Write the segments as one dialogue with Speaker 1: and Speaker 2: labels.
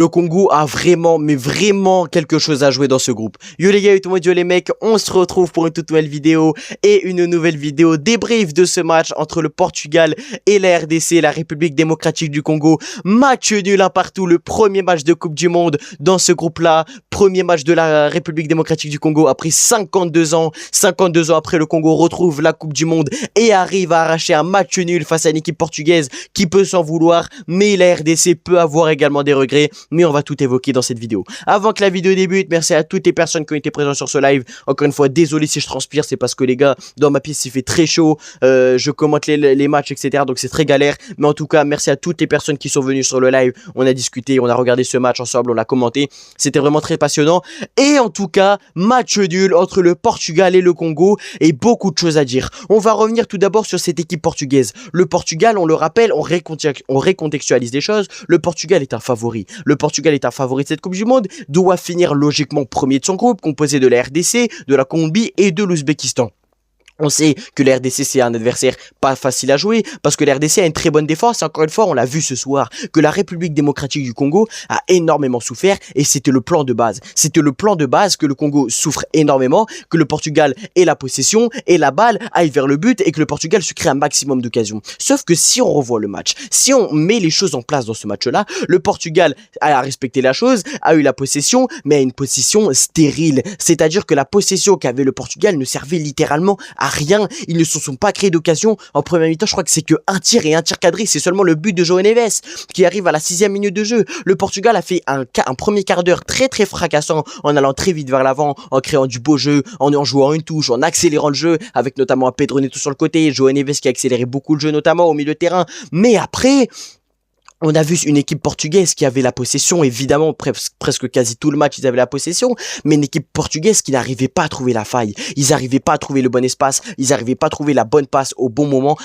Speaker 1: Le Congo a vraiment, mais vraiment quelque chose à jouer dans ce groupe. Yo les gars, yo tout le monde, yo les mecs, on se retrouve pour une toute nouvelle vidéo et une nouvelle vidéo débrief de ce match entre le Portugal et la RDC, la République démocratique du Congo. Match nul un partout, le premier match de Coupe du Monde dans ce groupe-là. Premier match de la République démocratique du Congo après 52 ans. 52 ans après, le Congo retrouve la Coupe du Monde et arrive à arracher un match nul face à une équipe portugaise qui peut s'en vouloir, mais la RDC peut avoir également des regrets. Mais on va tout évoquer dans cette vidéo. Avant que la vidéo débute, merci à toutes les personnes qui ont été présentes sur ce live. Encore une fois, désolé si je transpire, c'est parce que les gars, dans ma pièce, il fait très chaud. Je commente les matchs, etc. Donc c'est très galère. Mais en tout cas, merci à toutes les personnes qui sont venues sur le live. On a discuté, on a regardé ce match ensemble, on l'a commenté. C'était vraiment très passionnant. Et en tout cas, match nul entre le Portugal et le Congo. Et beaucoup de choses à dire. On va revenir tout d'abord sur cette équipe portugaise. Le Portugal, on le rappelle, on récontextualise les choses. Le Portugal est un favori. Le Portugal est un favori de cette Coupe du Monde, doit finir logiquement premier de son groupe, composé de la RDC, de la Colombie et de l'Ouzbékistan. On sait que la RDC c'est un adversaire pas facile à jouer parce que la RDC a une très bonne défense et encore une fois on l'a vu ce soir que la République démocratique du Congo a énormément souffert et c'était le plan de base. C'était le plan de base que le Congo souffre énormément, que le Portugal ait la possession et la balle aille vers le but et que le Portugal se crée un maximum d'occasions. Sauf que si on revoit le match, si on met les choses en place dans ce match-là, le Portugal a respecté la chose, a eu la possession mais a une possession stérile. C'est-à-dire que la possession qu'avait le Portugal ne servait littéralement à rien, ils ne se sont pas créés d'occasion. En première mi-temps, je crois que c'est que un tir et un tir cadré, c'est seulement le but de João Neves qui arrive à la 6e minute de jeu. Le Portugal a fait un premier quart d'heure très fracassant en allant très vite vers l'avant, en créant du beau jeu, en jouant une touche, en accélérant le jeu, avec notamment un Pedro Neto sur le côté, João Neves qui a accéléré beaucoup le jeu notamment au milieu de terrain. Mais après, on a vu une équipe portugaise qui avait la possession, évidemment, presque quasi tout le match, ils avaient la possession, mais une équipe portugaise qui n'arrivait pas à trouver la faille. Ils n'arrivaient pas à trouver le bon espace, ils n'arrivaient pas à trouver la bonne passe au bon moment.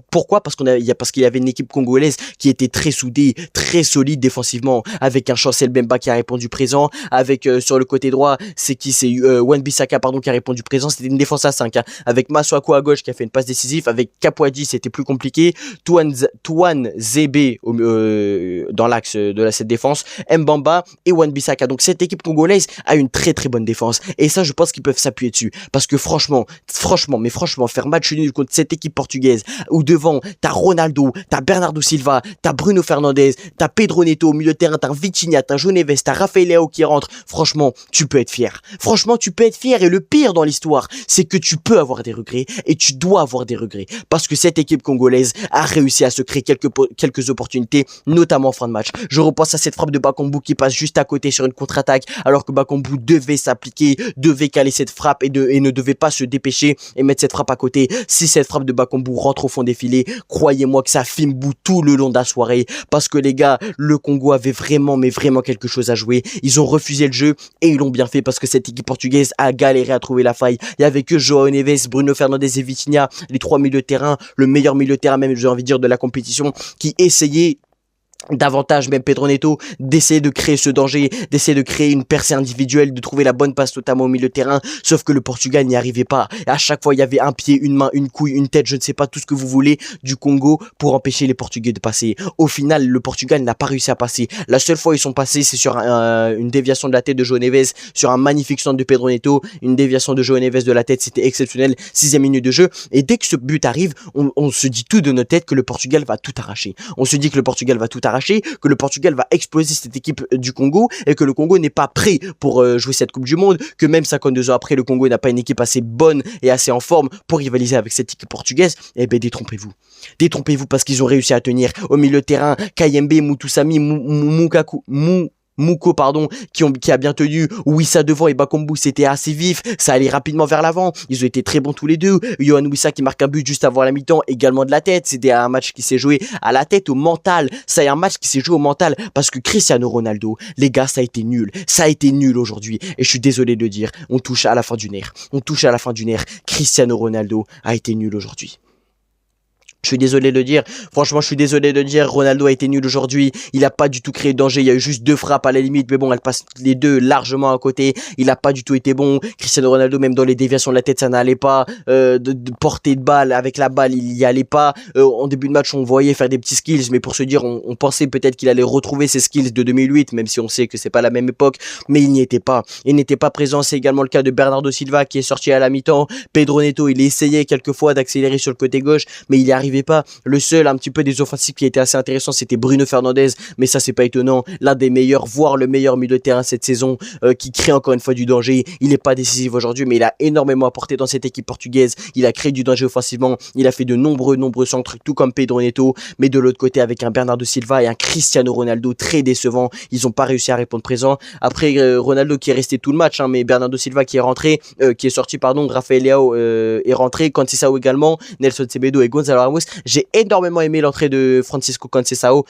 Speaker 1: Pourquoi? Parce qu'il y avait une équipe congolaise qui était très soudée, très solide défensivement, avec un Chancel Bemba qui a répondu présent, avec sur le côté droit, c'est Wan-Bissaka qui a répondu présent, c'était une défense à 5, hein, avec Masuaku à gauche qui a fait une passe décisive, avec Capoadi c'était plus compliqué, Touane Zébé dans l'axe de cette défense, Mbamba et Wan-Bissaka. Donc cette équipe congolaise a une très bonne défense et ça je pense qu'ils peuvent s'appuyer dessus parce que franchement faire match nul contre cette équipe portugaise où devant t'as Ronaldo, t'as Bernardo Silva, t'as Bruno Fernandes, t'as Pedro Neto au milieu de terrain, t'as Vitinha, t'as João Neves, t'as Rafael Leao qui rentre, franchement tu peux être fier. Franchement tu peux être fier et le pire dans l'histoire c'est que tu peux avoir des regrets et tu dois avoir des regrets parce que cette équipe congolaise a réussi à se créer quelques opportunités, notamment en fin de match. Je repense à cette frappe de Bakambu qui passe juste à côté sur une contre-attaque alors que Bakambu devait s'appliquer, devait caler cette frappe et ne devait pas se dépêcher et mettre cette frappe à côté. Si cette frappe de Bakambu rentre au fond des filets, croyez-moi que ça filme bout tout le long de la soirée parce que les gars, le Congo avait vraiment quelque chose à jouer. Ils ont refusé le jeu et ils l'ont bien fait parce que cette équipe portugaise a galéré à trouver la faille. Il y avait que João Neves, Bruno Fernandes et Vitinha, les trois milieux de terrain, le meilleur milieu de terrain même j'ai envie de dire de la compétition qui essayaient davantage, même Pedro Neto, d'essayer de créer ce danger, d'essayer de créer une percée individuelle, de trouver la bonne passe notamment au milieu de terrain, sauf que le Portugal n'y arrivait pas. Et à chaque fois, il y avait un pied, une main, une couille, une tête, je ne sais pas, tout ce que vous voulez, du Congo pour empêcher les Portugais de passer. Au final, le Portugal n'a pas réussi à passer. La seule fois où ils sont passés, c'est sur une déviation de la tête de João Neves, sur un magnifique centre de Pedro Neto, une déviation de João Neves de la tête, c'était exceptionnel, 6e minute de jeu. Et dès que ce but arrive, on se dit tout de notre tête que le Portugal va tout arracher. On se dit que le Portugal va tout arracher, que le Portugal va exploser cette équipe du Congo et que le Congo n'est pas prêt pour jouer cette Coupe du Monde, que même 52 ans après le Congo n'a pas une équipe assez bonne et assez en forme pour rivaliser avec cette équipe portugaise. Eh ben détrompez-vous parce qu'ils ont réussi à tenir au milieu de terrain. Kayembe, Mutusami, Mouko qui a bien tenu, Wissa devant et Bakambu c'était assez vif, ça allait rapidement vers l'avant, ils ont été très bons tous les deux. Yohan Wissa qui marque un but juste avant la mi-temps, également de la tête, c'était un match qui s'est joué à la tête, au mental, ça est un match qui s'est joué au mental, parce que Cristiano Ronaldo, les gars ça a été nul aujourd'hui, et je suis désolé de le dire, on touche à la fin du nerf, Cristiano Ronaldo a été nul aujourd'hui. Je suis désolé de le dire, franchement je suis désolé de le dire, Ronaldo a été nul aujourd'hui, il a pas du tout créé de danger, il y a eu juste 2 frappes à la limite, mais bon elle passe les deux largement à côté, il a pas du tout été bon, Cristiano Ronaldo même dans les déviations de la tête ça n'allait pas, de portée de balle, avec la balle il y allait pas, en début de match on voyait faire des petits skills, mais pour se dire on pensait peut-être qu'il allait retrouver ses skills de 2008, même si on sait que c'est pas la même époque, mais il n'y était pas, il n'était pas présent, c'est également le cas de Bernardo Silva qui est sorti à la mi-temps, Pedro Neto il essayait quelquefois d'accélérer sur le côté gauche, mais il n'y arrivait pas, le seul un petit peu des offensifs qui était assez intéressant c'était Bruno Fernandes, mais ça c'est pas étonnant, l'un des meilleurs, voire le meilleur milieu de terrain cette saison, qui crée encore une fois du danger, il n'est pas décisif aujourd'hui mais il a énormément apporté dans cette équipe portugaise, il a créé du danger offensivement, il a fait de nombreux centres, tout comme Pedro Neto, mais de l'autre côté avec un Bernardo Silva et un Cristiano Ronaldo très décevant, ils ont pas réussi à répondre présent, après Ronaldo qui est resté tout le match, hein, mais Bernardo Silva qui est rentré, qui est sorti pardon, Rafael Leao est rentré, Conceição également, Nelson Semedo et Gonzalo Ramos. J'ai énormément aimé l'entrée de Francisco Conceição,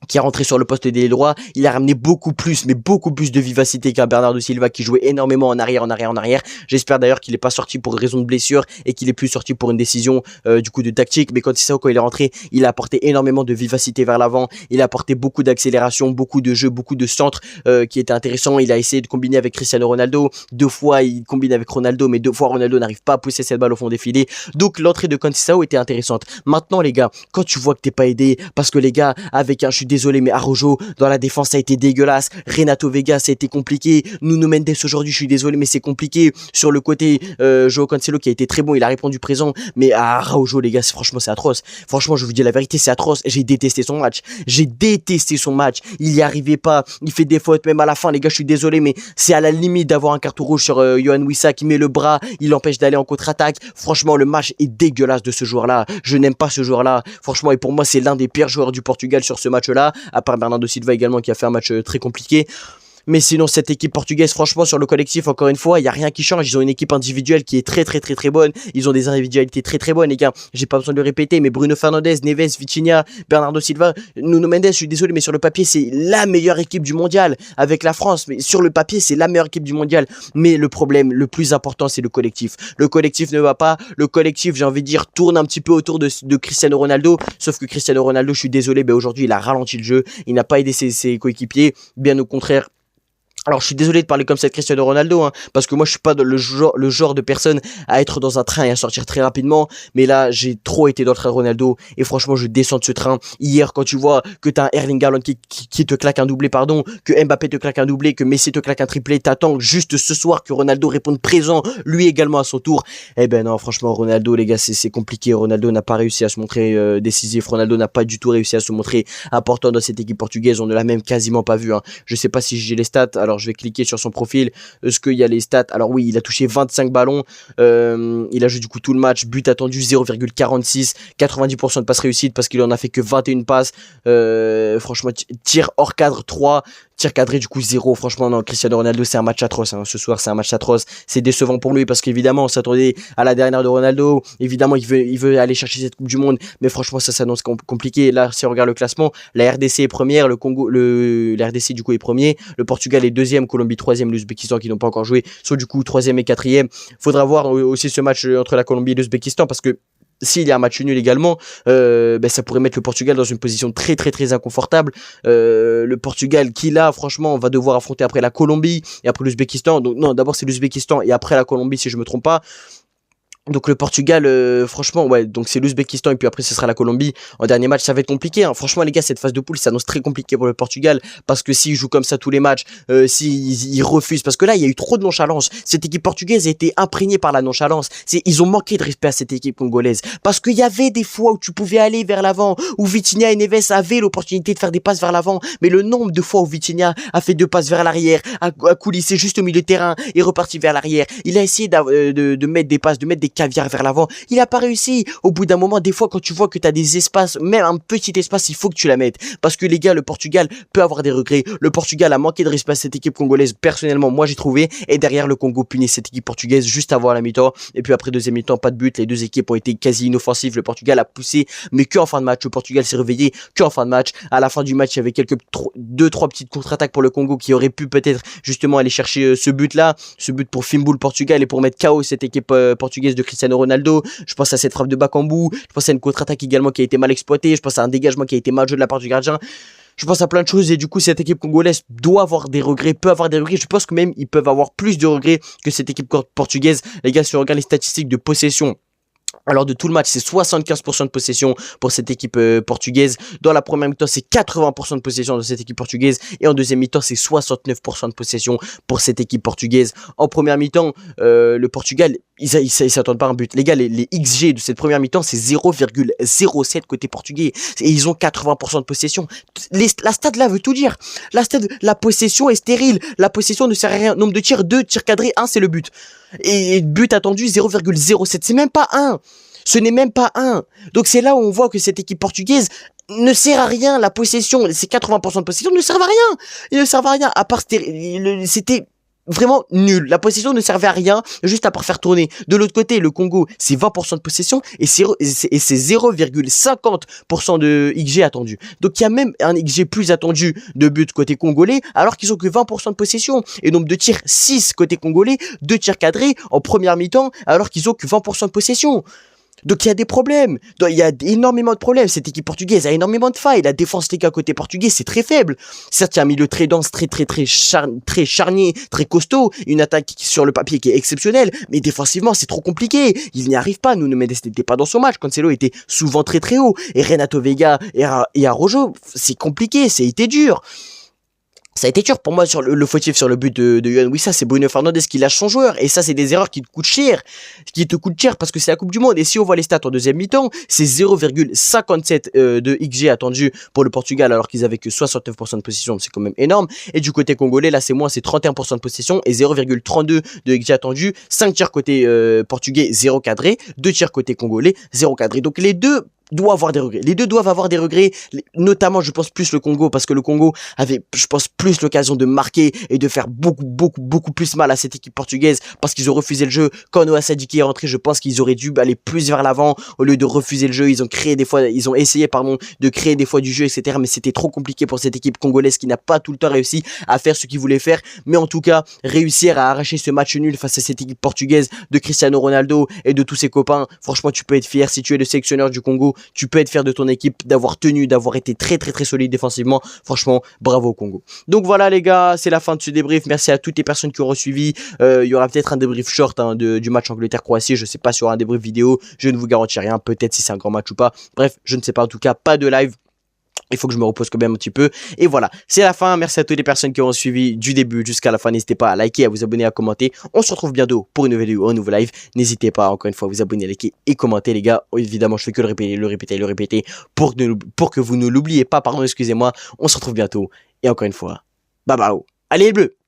Speaker 1: qui est rentré sur le poste d'ailier droit, il a ramené beaucoup plus de vivacité qu'un Bernardo Silva qui jouait énormément en arrière. J'espère d'ailleurs qu'il n'est pas sorti pour raison de blessure et qu'il est plus sorti pour une décision du coup de tactique, mais quand il est rentré, il a apporté énormément de vivacité vers l'avant, il a apporté beaucoup d'accélération, beaucoup de jeux, beaucoup de centres qui étaient intéressants, il a essayé de combiner avec Cristiano Ronaldo, 2 fois il combine avec Ronaldo, mais 2 fois Ronaldo n'arrive pas à pousser cette balle au fond des filets, donc l'entrée de Conceição était intéressante. Maintenant les gars, quand tu vois que t'es pas aidé, parce que les gars, avec un, je suis désolé mais Araujo dans la défense ça a été dégueulasse, Renato Vega ça a été compliqué, Nuno Mendes aujourd'hui je suis désolé mais c'est compliqué, sur le côté João Cancelo qui a été très bon, il a répondu présent, mais Araujo les gars franchement c'est atroce, franchement je vous dis la vérité c'est atroce, j'ai détesté son match, il y arrivait pas, il fait des fautes même à la fin les gars, je suis désolé mais c'est à la limite d'avoir un carton rouge sur Yohan Wissa qui met le bras, il l'empêche d'aller en contre-attaque, franchement le match est dégueulasse de ce joueur là, je n'aime pas ce joueur là, franchement et pour moi c'est l'un des pires joueurs du Portugal sur ce match là, à part Bernardo Silva également qui a fait un match très compliqué. Mais sinon cette équipe portugaise franchement sur le collectif encore une fois il n'y a rien qui change, ils ont une équipe individuelle qui est très bonne, ils ont des individualités très bonnes les gars, j'ai pas besoin de le répéter mais Bruno Fernandes, Neves, Vitinha, Bernardo Silva, Nuno Mendes, je suis désolé mais sur le papier c'est la meilleure équipe du mondial avec la France, mais sur le papier c'est la meilleure équipe du mondial, mais le problème le plus important c'est le collectif ne va pas, le collectif j'ai envie de dire tourne un petit peu autour de Cristiano Ronaldo, sauf que Cristiano Ronaldo je suis désolé mais aujourd'hui il a ralenti le jeu, il n'a pas aidé ses coéquipiers, bien au contraire. Alors je suis désolé de parler comme ça de Cristiano Ronaldo hein, parce que moi je suis pas le genre de personne à être dans un train et à sortir très rapidement, mais là j'ai trop été dans le train de Ronaldo et franchement je descends de ce train. Hier quand tu vois que t'as un Erling Haaland qui te claque un doublé pardon, que Mbappé te claque un doublé, que Messi te claque un triplé, t'attends juste ce soir que Ronaldo réponde présent lui également à son tour. Eh ben non franchement Ronaldo les gars c'est compliqué, Ronaldo n'a pas réussi à se montrer décisif, Ronaldo n'a pas du tout réussi à se montrer important dans cette équipe portugaise, on ne l'a même quasiment pas vu hein. Je sais pas si j'ai les stats, alors je vais cliquer sur son profil, est-ce qu'il y a les stats, alors oui il a touché 25 ballons, il a joué du coup tout le match, but attendu 0,46, 90% de passes réussites parce qu'il en a fait que 21 passes, franchement tir hors cadre 3, tir cadré du coup 0, franchement non, Cristiano Ronaldo c'est un match atroce hein. Ce soir c'est un match atroce, c'est décevant pour lui parce qu'évidemment on s'attendait à la dernière de Ronaldo, évidemment il veut aller chercher cette coupe du monde, mais franchement ça s'annonce compliqué. Là si on regarde le classement, la RDC est première, la RDC du coup est premier, le Portugal est deuxième, Colombie troisième, l'Ouzbékistan qui n'ont pas encore joué sont du coup troisième et quatrième. Faudra voir aussi ce match entre la Colombie et l'Ouzbékistan parce que s'il y a un match nul également, ça pourrait mettre le Portugal dans une position très inconfortable. Le Portugal qui là franchement va devoir affronter après la Colombie et après l'Ouzbékistan. Donc non, d'abord c'est l'Ouzbékistan et après la Colombie si je me trompe pas. Donc le Portugal, franchement, ouais, donc c'est l'Ouzbékistan et puis après ce sera la Colombie. En dernier match, ça va être compliqué. Hein. Franchement, les gars, cette phase de poule s'annonce très compliqué pour le Portugal parce que s'ils jouent comme ça tous les matchs, s'ils refusent, parce que là, il y a eu trop de nonchalance. Cette équipe portugaise a été imprégnée par la nonchalance. Ils ont manqué de respect à cette équipe congolaise parce qu'il y avait des fois où tu pouvais aller vers l'avant, où Vitinha et Neves avaient l'opportunité de faire des passes vers l'avant, mais le nombre de fois où Vitinha a fait 2 passes vers l'arrière, a coulissé juste au milieu de terrain et reparti vers l'arrière, il a essayé de mettre des passes, de mettre des caviar vers l'avant, il a pas réussi. Au bout d'un moment, des fois quand tu vois que tu as des espaces, même un petit espace, il faut que tu la mettes, parce que les gars, le Portugal peut avoir des regrets, le Portugal a manqué de respect à cette équipe congolaise, personnellement moi j'ai trouvé, et derrière le Congo punit cette équipe portugaise juste avant la mi-temps, et puis après deuxième mi-temps, pas de but, les deux équipes ont été quasi inoffensives, le Portugal a poussé, mais que en fin de match, le Portugal s'est réveillé que en fin de match. À la fin du match, il y avait quelques 2-3 petites contre-attaques pour le Congo qui auraient pu peut-être justement aller chercher ce but là, ce but pour Fimbu le Portugal et pour mettre KO cette équipe portugaise de Cristiano Ronaldo, je pense à cette frappe de Bakambu, je pense à une contre-attaque également qui a été mal exploitée, je pense à un dégagement qui a été mal joué de la part du gardien. Je pense à plein de choses et du coup cette équipe congolaise doit avoir des regrets, peut avoir des regrets. Je pense que même ils peuvent avoir plus de regrets que cette équipe portugaise. Les gars, si on regarde les statistiques de possession, alors de tout le match, c'est 75% de possession pour cette équipe portugaise. Dans la première mi-temps, c'est 80% de possession de cette équipe portugaise. Et en deuxième mi-temps, c'est 69% de possession pour cette équipe portugaise. En première mi-temps, le Portugal, ils s'attendent pas à un but. Les gars, les XG de cette première mi-temps, c'est 0,07 côté portugais. Et ils ont 80% de possession. La stat là veut tout dire. La possession est stérile. La possession ne sert à rien. Nombre de tirs, 2 tirs cadrés, 1 c'est le but. Et but attendu 0,07, c'est même pas 1. Ce n'est même pas 1. Donc c'est là où on voit que cette équipe portugaise ne sert à rien. La possession, ces 80% de possession ne servent à rien. Ils ne servent à rien, à part c'était vraiment nul. La possession ne servait à rien, juste à part faire tourner. De l'autre côté, le Congo, c'est 20% de possession et c'est 0,50% de XG attendu. Donc il y a même un XG plus attendu de but côté congolais, alors qu'ils ont que 20% de possession. Et nombre de tirs, 6 côté congolais, 2 tirs cadrés en première mi-temps, alors qu'ils ont que 20% de possession. Donc il y a des problèmes, il y a énormément de problèmes, cette équipe portugaise a énormément de failles, la défense les gars côté portugais c'est très faible, certes il y a un milieu très dense, très charnier, très costaud, une attaque sur le papier qui est exceptionnelle, mais défensivement c'est trop compliqué, il n'y arrive pas, Nuno Mendes n'était pas dans son match, Cancelo était souvent très haut, et Renato Veiga et Araujo, c'est compliqué, ça a été dur. Ça a été dur pour moi sur le fautif sur le but de Yohan Wissa, c'est Bruno Fernandes qui lâche son joueur, et ça c'est des erreurs qui te coûtent cher, parce que c'est la Coupe du Monde, et si on voit les stats en deuxième mi-temps, c'est 0,57 de XG attendu pour le Portugal, alors qu'ils avaient que 69% de possession, c'est quand même énorme, et du côté congolais, là c'est moins, c'est 31% de possession, et 0,32 de XG attendu, 5 tirs côté portugais, 0 cadré, 2 tirs côté congolais, 0 cadré, donc les deux doivent avoir des regrets. Les deux doivent avoir des regrets, notamment je pense plus le Congo, parce que le Congo avait, je pense, plus l'occasion de marquer et de faire beaucoup plus mal à cette équipe portugaise, parce qu'ils ont refusé le jeu. Quand Noah Sadiki est rentré, je pense qu'ils auraient dû aller plus vers l'avant au lieu de refuser le jeu. Ils ont essayé de créer des fois du jeu, etc. Mais c'était trop compliqué pour cette équipe congolaise qui n'a pas tout le temps réussi à faire ce qu'ils voulaient faire. Mais en tout cas, réussir à arracher ce match nul face à cette équipe portugaise de Cristiano Ronaldo et de tous ses copains, franchement, tu peux être fier si tu es le sélectionneur du Congo. Tu peux être fier de ton équipe, d'avoir été très solide défensivement. Franchement, bravo au Congo. Donc voilà les gars, c'est la fin de ce débrief. Merci à toutes les personnes qui auront suivi. Il y aura peut-être un débrief short du match Angleterre-Croatie. Je sais pas si il y aura un débrief vidéo. Je ne vous garantis rien. Peut-être si c'est un grand match ou pas. Bref, je ne sais pas. En tout cas, pas de live. Il faut que je me repose quand même un petit peu. Et voilà, c'est la fin. Merci à toutes les personnes qui ont suivi du début jusqu'à la fin. N'hésitez pas à liker, à vous abonner, à commenter. On se retrouve bientôt pour une nouvelle vidéo, un nouveau live. N'hésitez pas, encore une fois, à vous abonner, à liker et commenter, les gars. Évidemment, je fais que le répéter pour que vous ne l'oubliez pas. Pardon, excusez-moi. On se retrouve bientôt. Et encore une fois, bye bye. Allez les bleus!